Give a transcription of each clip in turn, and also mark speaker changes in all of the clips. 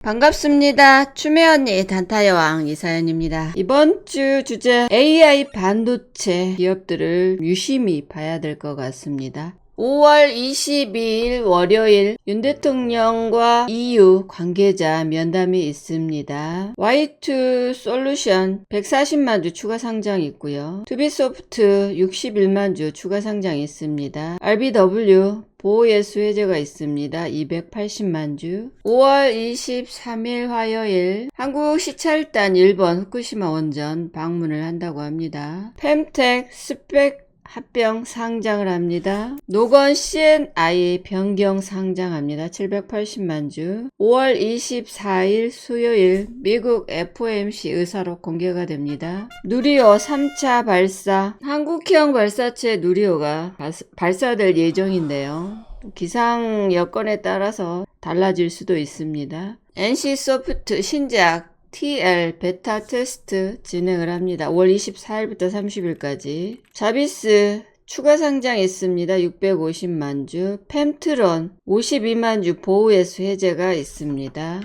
Speaker 1: 반갑습니다. 추매언니 단타여왕 이사연입니다. 이번 주 주제 AI 반도체 기업들을 유심히 봐야 될 것 같습니다. 5월 22일 월요일 윤 대통령과 EU 관계자 면담이 있습니다. Y2 솔루션 140만 주 추가 상장 있고요. 투비소프트 61만 주 추가 상장 있습니다. RBW 보호예수 해제가 있습니다. 280만 주. 5월 23일 화요일 한국시찰단 일본 후쿠시마 원전 방문을 한다고 합니다. 펜텍 스펙 합병 상장을 합니다. 노건 CNI 변경 상장합니다. 780만 주. 5월 24일 수요일 미국 FOMC 의사록 공개가 됩니다. 누리호 3차 발사, 한국형 발사체 누리호가 발사될 예정인데요. 기상 여건에 따라서 달라질 수도 있습니다. NC소프트 신작 TL 베타 테스트 진행을 합니다. 5월 24일부터 30일까지. 자비스 추가 상장 있습니다. 650만 주. 펜트론 52만 주 보호예수 해제가 있습니다.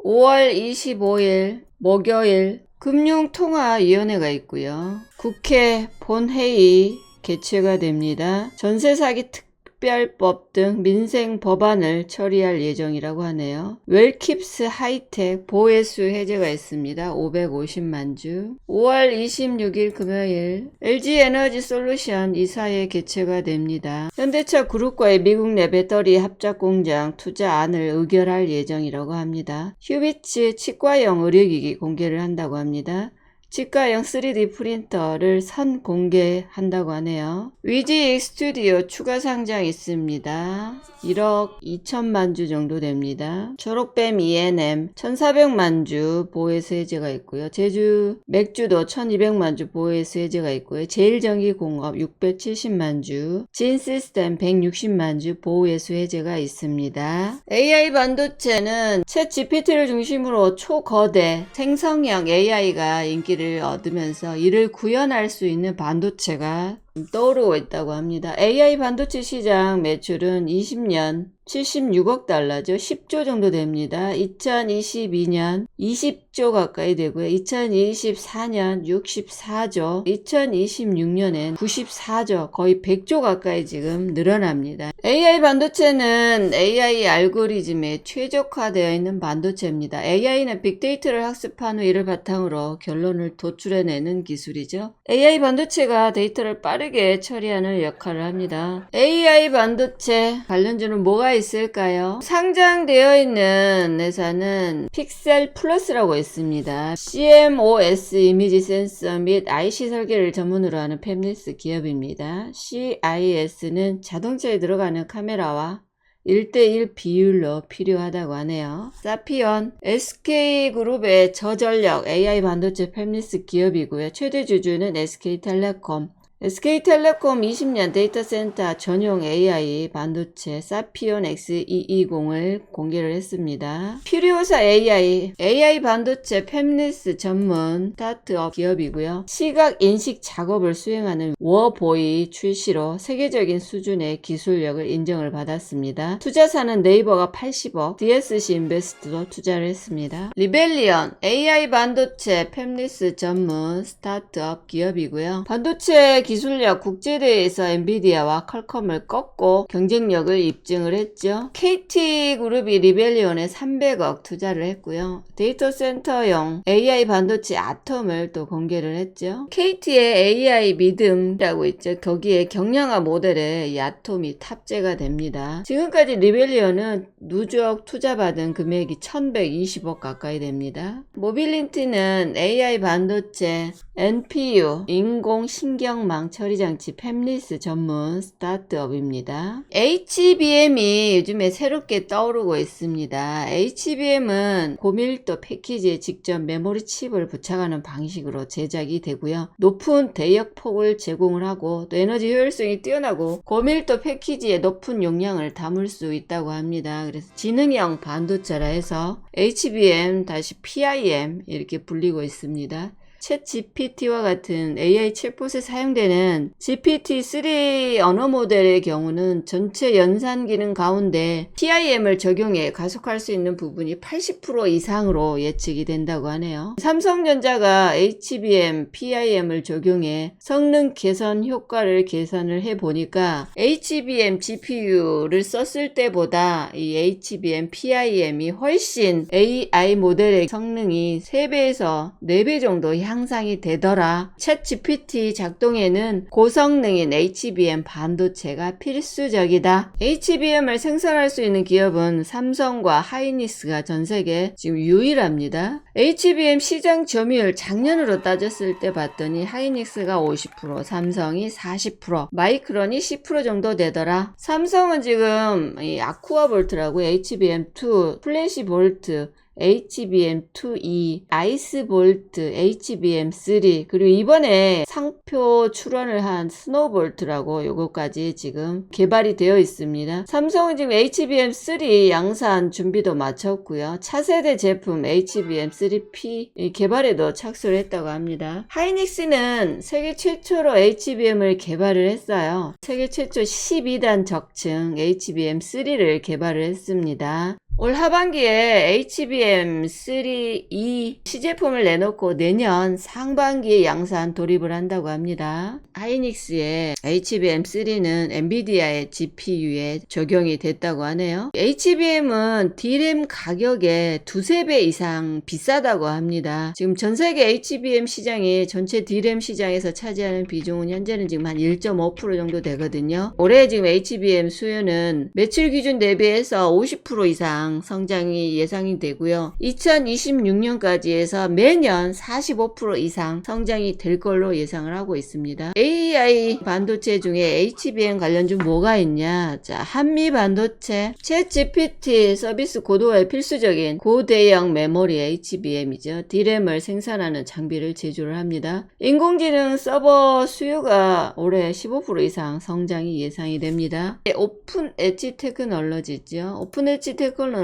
Speaker 1: 5월 25일 목요일 금융통화위원회가 있고요. 국회 본회의 개최가 됩니다. 전세사기 특별법 등 민생 법안을 처리할 예정이라고 하네요. 웰킵스 하이텍 보호예수 해제가 있습니다. 550만 주. 5월 26일 금요일 LG에너지 솔루션 이사회 개최가 됩니다. 현대차 그룹과의 미국 내 배터리 합작 공장 투자안을 의결할 예정이라고 합니다. 휴비츠 치과용 의료기기 공개를 한다고 합니다. 치과용 3D 프린터를 선공개한다고 하네요. 위지익 스튜디오 추가 상장 있습니다. 1억 2천만 주 정도 됩니다. 초록뱀 E&M 1400만 주 보호예수 해제가 있고요. 제주 맥주도 1200만 주 보호예수 해제가 있고요. 제일전기공업 670만 주, 진시스템 160만 주 보호예수 해제가 있습니다. AI 반도체는 챗 GPT를 중심으로 초거대 생성형 AI가 인기를 얻으면서 이를 구현할 수 있는 반도체가 떠오르고 있다고 합니다. AI 반도체 시장 매출은 20년 76억 달러죠. 10조 정도 됩니다. 2022년 20조 가까이 되고요. 2024년 64조, 2026년엔 94조, 거의 100조 가까이 지금 늘어납니다. AI 반도체는 AI 알고리즘에 최적화되어 있는 반도체입니다. AI는 빅데이터를 학습한 후 이를 바탕으로 결론을 도출해내는 기술이죠. AI 반도체가 데이터를 빠르게 처리하는 역할을 합니다. AI 반도체 관련주는 뭐가 있을까요? 상장되어 있는 회사는 픽셀 플러스라고 있습니다. CMOS 이미지 센서 및 IC 설계를 전문으로 하는 팹리스 기업입니다. CIS는 자동차에 들어가는 카메라와 1:1 비율로 필요하다고 하네요. 사피온 SK그룹의 저전력 AI 반도체 팹리스 기업이고요. 최대 주주는 SK텔레콤. SK텔레콤 20년 데이터 센터 전용 AI 반도체 사피온 X220을 공개를 했습니다. 퓨리오사 AI 반도체 팹리스 전문 스타트업 기업이고요. 시각 인식 작업을 수행하는 워보이 출시로 세계적인 수준의 기술력을 인정을 받았습니다. 투자사는 네이버가 80억, DSC 인베스트도 투자를 했습니다. 리벨리언 AI 반도체 팹리스 전문 스타트업 기업이고요. 반도체 기술력 국제대회에서 엔비디아와 퀄컴을 꺾고 경쟁력을 입증을 했죠. KT그룹이 리벨리온에 300억 투자를 했고요. 데이터 센터용 AI 반도체 아톰을 또 공개를 했죠. KT의 AI 믿음이라고 있죠. 거기에 경량화 모델에 이 아톰이 탑재가 됩니다. 지금까지 리벨리온은 누적 투자받은 금액이 1120억 가까이 됩니다. 모빌리티는 AI 반도체 NPU 인공신경망 처리장치 팹리스 전문 스타트업입니다. HBM이 요즘에 새롭게 떠오르고 있습니다. HBM은 고밀도 패키지에 직접 메모리 칩을 부착하는 방식으로 제작이 되고요. 높은 대역폭을 제공을 하고 또 에너지 효율성이 뛰어나고 고밀도 패키지에 높은 용량을 담을 수 있다고 합니다. 그래서 지능형 반도체라 해서 HBM-PIM 이렇게 불리고 있습니다. 챗 GPT와 같은 AI 챗봇에 사용되는 GPT-3 언어 모델의 경우는 전체 연산 기능 가운데 PIM을 적용해 가속할 수 있는 부분이 80% 이상으로 예측이 된다고 하네요. 삼성전자가 HBM, PIM을 적용해 성능 개선 효과를 계산을 해보니까 HBM GPU를 썼을 때보다 이 HBM, PIM이 훨씬 AI 모델의 성능이 3배에서 4배 정도 향상이 되더라. 챗 GPT 작동에는 고성능인 HBM 반도체가 필수적이다. HBM을 생산할 수 있는 기업은 삼성과 하이닉스가 전세계 지금 유일합니다. HBM 시장 점유율 작년으로 따졌을 때 봤더니 하이닉스가 50%, 삼성이 40%, 마이크론이 10% 정도 되더라. 삼성은 지금 이 아쿠아볼트라고 HBM2, 플래시볼트, HBM2E, 아이스볼트, HBM3, 그리고 이번에 상표 출원을 한 스노우볼트라고 요거까지 지금 개발이 되어 있습니다. 삼성은 지금 HBM3 양산 준비도 마쳤고요. 차세대 제품 HBM3P 개발에도 착수를 했다고 합니다. 하이닉스는 세계 최초로 HBM을 개발을 했어요. 세계 최초 12단 적층 HBM3를 개발을 했습니다. 올 하반기에 HBM3E 시제품을 내놓고 내년 상반기에 양산 돌입을 한다고 합니다. 하이닉스의 HBM3는 엔비디아의 GPU에 적용이 됐다고 하네요. HBM은 D램 가격의 2~3배 이상 비싸다고 합니다. 지금 전세계 HBM 시장이 전체 D램 시장에서 차지하는 비중은 현재는 지금 한 1.5% 정도 되거든요. 올해 지금 HBM 수요는 매출 기준 대비해서 50% 이상 성장이 예상이 되고요. 2026년까지 해서 매년 45% 이상 성장이 될 걸로 예상을 하고 있습니다. AI 반도체 중에 HBM 관련주 뭐가 있냐? 자, 한미 반도체, 챗 GPT 서비스 고도화에 필수적인 고대형 메모리 HBM이죠. D램을 생산하는 장비를 제조를 합니다. 인공지능 서버 수요가 올해 15% 이상 성장이 예상이 됩니다. 오픈 엣지 테크놀로지죠. 오픈 엣지 테크놀로지는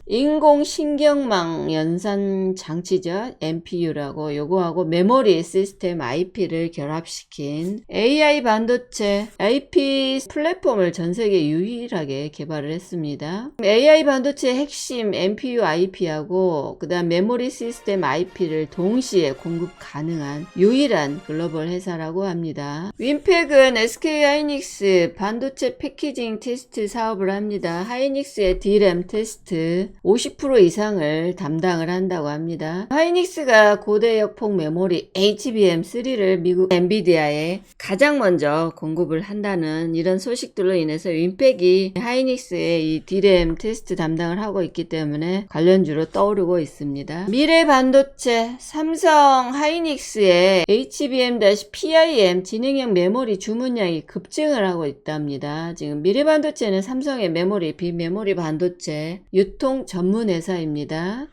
Speaker 1: 인공신경망 연산 장치죠. NPU라고 요거하고 메모리 시스템 IP를 결합시킨 AI 반도체 IP 플랫폼을 전세계 유일하게 개발을 했습니다. AI 반도체 핵심 NPU IP하고 그 다음 메모리 시스템 IP를 동시에 공급 가능한 유일한 글로벌 회사라고 합니다. 윈팩은 SK 하이닉스 반도체 패키징 테스트 사업을 합니다. 하이닉스의 D램 테스트 50% 이상을 담당을 한다고 합니다. 하이닉스가 고대역폭 메모리 HBM3를 미국 엔비디아에 가장 먼저 공급을 한다는 이런 소식들로 인해서 윈팩이 하이닉스의 이 D램 테스트 담당을 하고 있기 때문에 관련주로 떠오르고 있습니다. 미래 반도체 삼성 하이닉스의 HBM-PIM 진행형 메모리 주문량이 급증을 하고 있답니다. 지금 미래 반도체는 삼성의 메모리, 비메모리 반도체 유통 전문 회사입니다.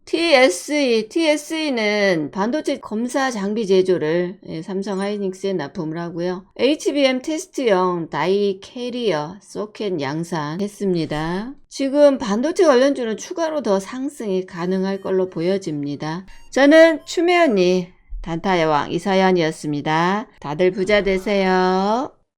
Speaker 1: TSE는 반도체 검사 장비 제조를 삼성 하이닉스에 납품을 하고요. HBM 테스트용 다이 캐리어 소켓 양산했습니다. 지금 반도체 관련주는 추가로 더 상승이 가능할 걸로 보여집니다. 저는 추매 언니 단타여왕 이서연이었습니다. 다들 부자 되세요.